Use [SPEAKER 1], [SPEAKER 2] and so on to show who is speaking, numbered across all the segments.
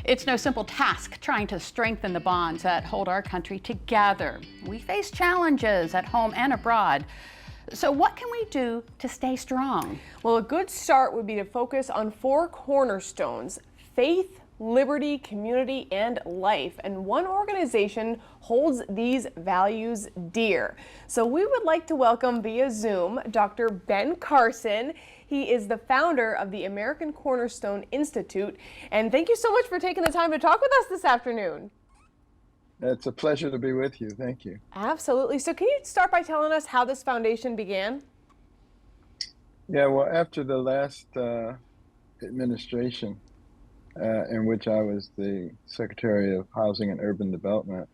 [SPEAKER 1] It's no simple task trying to strengthen the bonds that hold our country together. We face challenges at home and abroad. So what can we do to stay strong?
[SPEAKER 2] Well, a good start would be to focus on 4 cornerstones: faith, liberty, community, and life. And one organization holds these values dear. So we would like to welcome via Zoom Dr. Ben Carson. He is the founder of the American Cornerstone Institute. And thank you so much for taking the time to talk with us this afternoon.
[SPEAKER 3] It's a pleasure to be with you. Thank you.
[SPEAKER 2] Absolutely. So can you start by telling us how this foundation began?
[SPEAKER 3] Yeah, well, after the last administration, in which I was the Secretary of Housing and Urban Development,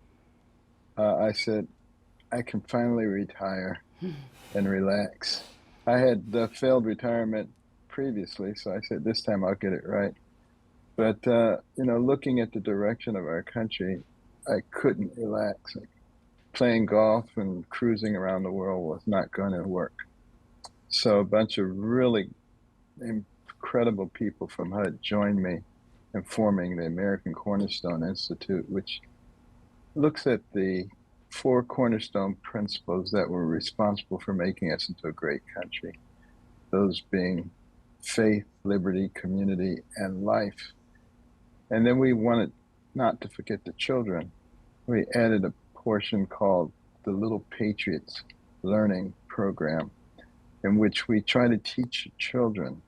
[SPEAKER 3] I said, I can finally retire and relax. I had failed retirement previously, so I said, this time I'll get it right. But, looking at the direction of our country, I couldn't relax. Playing golf and cruising around the world was not going to work. So a bunch of really incredible people from HUD joined me in forming the American Cornerstone Institute, which looks at the 4 cornerstone principles that were responsible for making us into a great country. Those being faith, liberty, community, and life. And then we wanted not to forget the children. We added a portion called the Little Patriots Learning Program, in which we try to teach children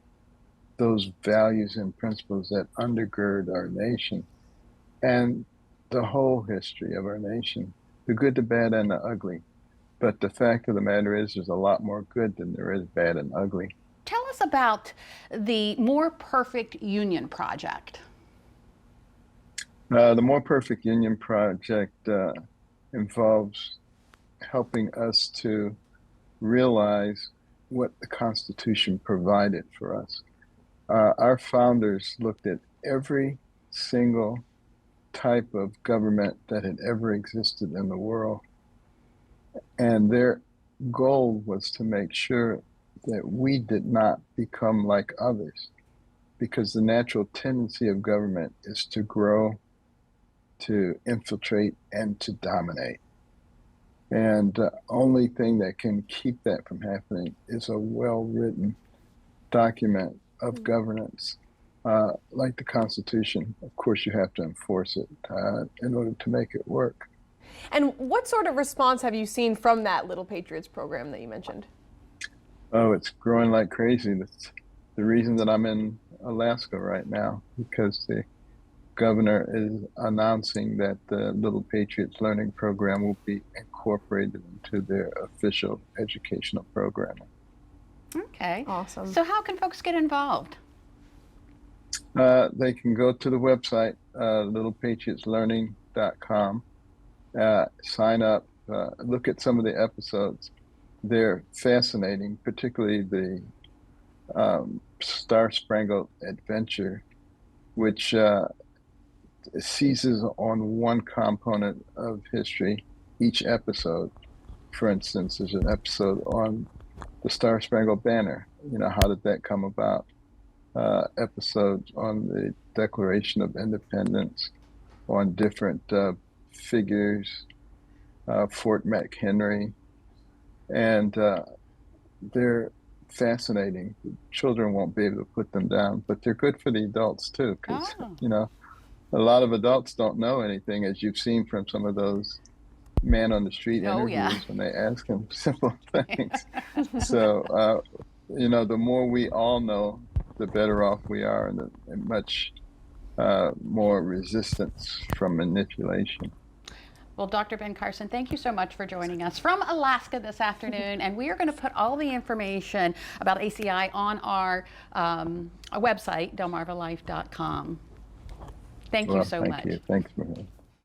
[SPEAKER 3] those values and principles that undergird our nation and the whole history of our nation, the good, the bad, and the ugly. But the fact of the matter is there's a lot more good than there is bad and ugly.
[SPEAKER 1] Tell us about the More Perfect Union Project.
[SPEAKER 3] The More Perfect Union Project involves helping us to realize what the Constitution provided for us. Our founders looked at every single type of government that had ever existed in the world, and their goal was to make sure that we did not become like others, because the natural tendency of government is to grow, to infiltrate, and to dominate. And the only thing that can keep that from happening is a well-written document of governance, like the Constitution. Of course, you have to enforce it in order to make it work.
[SPEAKER 2] And what sort of response have you seen from that Little Patriots program that you mentioned?
[SPEAKER 3] Oh, it's growing like crazy. That's the reason that I'm in Alaska right now, because the governor is announcing that the Little Patriots Learning Program will be incorporated into their official educational programming.
[SPEAKER 1] Okay.
[SPEAKER 2] Awesome.
[SPEAKER 1] So how can folks get involved?
[SPEAKER 3] They can go to the website, littlepatriotslearning.com, sign up, look at some of the episodes. They're fascinating, particularly the Star Spangled Adventure, which seizes on one component of history each episode. For instance, there's an episode on the Star Spangled Banner. How did that come about? Episodes on the Declaration of Independence, on different figures, Fort McHenry, and they're fascinating. Children won't be able to put them down, but they're good for the adults too, because a lot of adults don't know anything, as you've seen from some of those man on the street interviews when they ask them simple things. So, the more we all know, the better off we are, and much more resistance from manipulation.
[SPEAKER 1] Well, Dr. Ben Carson, thank you so much for joining us from Alaska this afternoon. And we are going to put all the information about ACI on our website, DelmarvaLife.com. Thank you so much.
[SPEAKER 3] Thank you. Thanks for